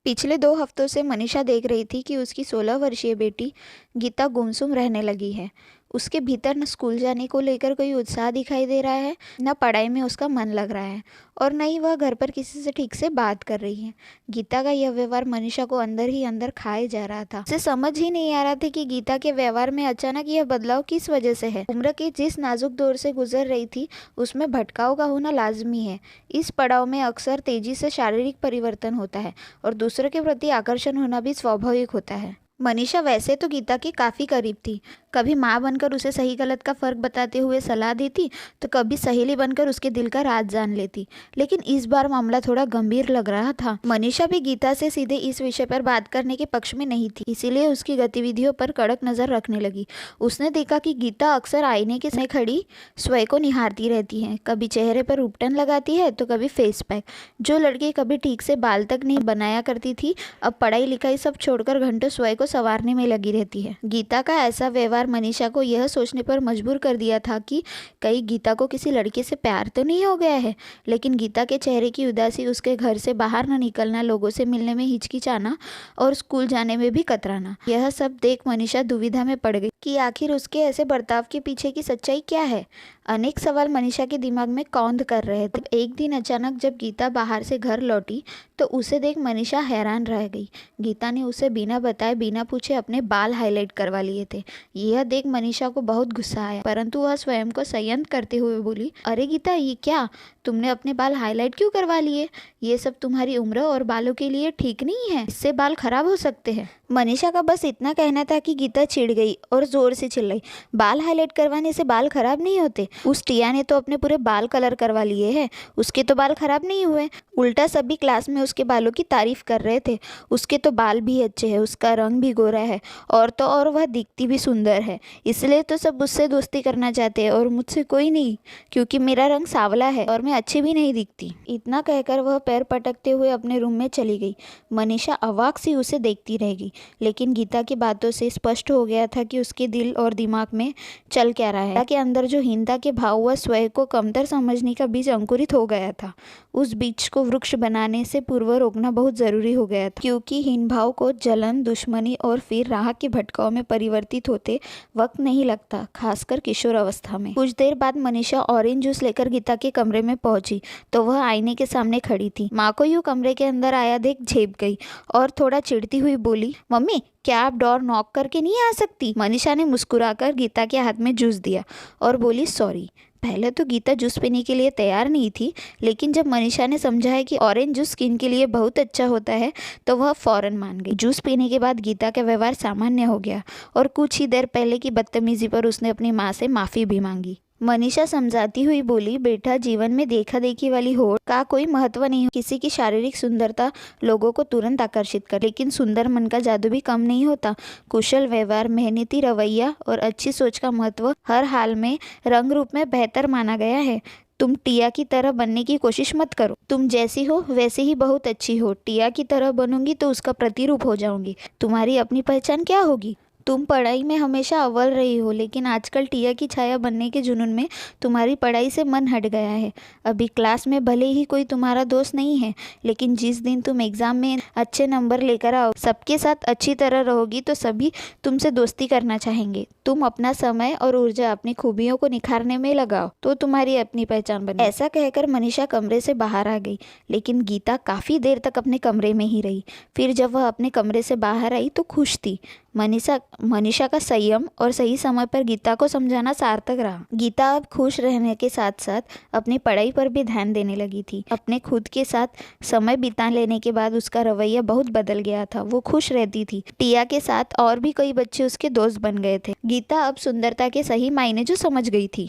पिछले 2 हफ्तों से मनीषा देख रही थी कि उसकी 16 वर्षीय बेटी गीता गुमसुम रहने लगी है। उसके भीतर न स्कूल जाने को लेकर कोई उत्साह दिखाई दे रहा है, न पढ़ाई में उसका मन लग रहा है और न ही वह घर पर किसी से ठीक से बात कर रही है। गीता का यह व्यवहार मनीषा को अंदर ही अंदर खाए जा रहा था। उसे समझ ही नहीं आ रहा था कि गीता के व्यवहार में अचानक यह बदलाव किस वजह से है। उम्र के जिस नाजुक दौर से गुजर रही थी उसमें भटकाव का होना लाजमी है। इस पड़ाव में अक्सर तेजी से शारीरिक परिवर्तन होता है और दूसरों के प्रति आकर्षण होना भी स्वाभाविक होता है। मनीषा वैसे तो गीता के काफ़ी करीब थी। कभी माँ बनकर उसे सही गलत का फ़र्क बताते हुए सलाह देती तो कभी सहेली बनकर उसके दिल का राज जान लेती, लेकिन इस बार मामला थोड़ा गंभीर लग रहा था। मनीषा भी गीता से सीधे इस विषय पर बात करने के पक्ष में नहीं थी, इसीलिए उसकी गतिविधियों पर कड़क नज़र रखने लगी। उसने देखा कि गीता अक्सर आईने के सामने खड़ी स्वयं को निहारती रहती है। कभी चेहरे पर उपटन लगाती है तो कभी फेस पैक। जो लड़की कभी ठीक से बाल तक नहीं बनाया करती थी, अब पढ़ाई लिखाई सब छोड़कर घंटों स्वयं को संवारने में लगी रहती है। गीता का ऐसा व्यवहार मनीषा को यह सोचने पर मजबूर कर दिया था कि कहीं गीता को किसी लड़के से प्यार तो नहीं हो गया है। लेकिन गीता के चेहरे की उदासी, उसके घर से बाहर न निकलना, लोगों से मिलने में हिचकिचाना और स्कूल जाने में भी कतराना, यह सब देख मनीषा दुविधा में पड़ गई कि आखिर उसके ऐसे बर्ताव के पीछे की सच्चाई क्या है। अनेक सवाल मनीषा के दिमाग में कौंध कर रहे थे। एक दिन अचानक जब गीता बाहर से घर लौटी तो उसे देख मनीषा हैरान रह गई। गीता ने उसे बिना बताए बिना पूछे अपने बाल हाईलाइट करवा लिए थे। यह देख मनीषा को बहुत गुस्सा आया, परंतु वह स्वयं को संयत करते हुए बोली, अरे गीता, ये क्या, तुमने अपने बाल हाईलाइट क्यों करवा लिए? ये सब तुम्हारी उम्र और बालों के लिए ठीक नहीं है, इससे बाल खराब हो सकते हैं। मनीषा का बस इतना कहना था कि गीता चिढ़ गई और जोर से चिल्लाई, बाल हाईलाइट करवाने से बाल खराब नहीं होते। उस टिया ने तो अपने पूरे बाल कलर करवा लिए हैं, उसके तो बाल खराब नहीं हुए। उल्टा सभी क्लास में उसके बालों की तारीफ कर रहे थे। उसके तो बाल भी अच्छे हैं, उसका रंग भी गोरा है और तो और वह दिखती भी सुंदर है, इसलिए तो सब उससे दोस्ती करना चाहते हैं और मुझसे कोई नहीं, क्योंकि मेरा रंग सांवला है और मैं अच्छी भी नहीं दिखती। इतना कहकर वह पैर पटकते हुए अपने रूम में चली गई। मनीषा अवाक सी उसे देखती रह गई, लेकिन गीता की बातों से स्पष्ट हो गया था कि उसके दिल और दिमाग में चल क्या रहा है। गीता के अंदर जो हीनता के भाव व स्वयं को कमतर समझने का बीज अंकुरित हो गया था, उस बीज को वृक्ष बनाने से पूर्व रोकना बहुत जरूरी हो गया था, क्योंकि हीन भाव को जलन, दुश्मनी और फिर राह के भटकाव में परिवर्तित होते वक्त नहीं लगता, खासकर किशोर अवस्था में। कुछ देर बाद मनीषा ऑरेंज जूस लेकर गीता के कमरे में पहुंची तो वह आईने के सामने खड़ी थी। माँ को यूं कमरे के अंदर आया देख झेप गई और थोड़ा चिढ़ती हुई बोली, मम्मी, क्या आप डोर नॉक करके नहीं आ सकती? मनीषा ने मुस्कुराकर गीता के हाथ में जूस दिया और बोली, सॉरी। पहले तो गीता जूस पीने के लिए तैयार नहीं थी, लेकिन जब मनीषा ने समझाया कि ऑरेंज जूस स्किन के लिए बहुत अच्छा होता है तो वह फौरन मान गई। जूस पीने के बाद गीता का व्यवहार सामान्य हो गया और कुछ ही देर पहले की बदतमीजी पर उसने अपनी माँ से माफ़ी भी मांगी। मनीषा समझाती हुई बोली, बेटा, जीवन में देखा देखी वाली होड़ का कोई महत्व नहीं हो। किसी की शारीरिक सुंदरता लोगों को तुरंत आकर्षित कर, लेकिन सुंदर मन का जादू भी कम नहीं होता। कुशल व्यवहार, मेहनती रवैया और अच्छी सोच का महत्व हर हाल में रंग रूप में बेहतर माना गया है। तुम टिया की तरह बनने की कोशिश मत करो। तुम जैसी हो वैसे ही बहुत अच्छी हो। टिया की तरह बनूंगी तो उसका प्रतिरूप हो जाऊंगी। तुम्हारी अपनी पहचान क्या होगी? तुम पढ़ाई में हमेशा अव्वल रही हो, लेकिन आजकल टिया की छाया बनने के जुनून में तुम्हारी पढ़ाई से मन हट गया है। अभी क्लास में भले ही कोई तुम्हारा दोस्त नहीं है, लेकिन जिस दिन तुम एग्ज़ाम में अच्छे नंबर लेकर आओ, सबके साथ अच्छी तरह रहोगी तो सभी तुमसे दोस्ती करना चाहेंगे। तुम अपना समय और ऊर्जा अपनी खूबियों को निखारने में लगाओ तो तुम्हारी अपनी पहचान बने। ऐसा कहकर मनीषा कमरे से बाहर आ गई, लेकिन गीता काफ़ी देर तक अपने कमरे में ही रही। फिर जब वह अपने कमरे से बाहर आई तो खुश थी। मनीषा का संयम और सही समय पर गीता को समझाना सार्थक रहा। गीता अब खुश रहने के साथ साथ अपनी पढ़ाई पर भी ध्यान देने लगी थी। अपने खुद के साथ समय बिता लेने के बाद उसका रवैया बहुत बदल गया था। वो खुश रहती थी। टिया के साथ और भी कई बच्चे उसके दोस्त बन गए थे। गीता अब सुंदरता के सही मायने जो समझ गई थी।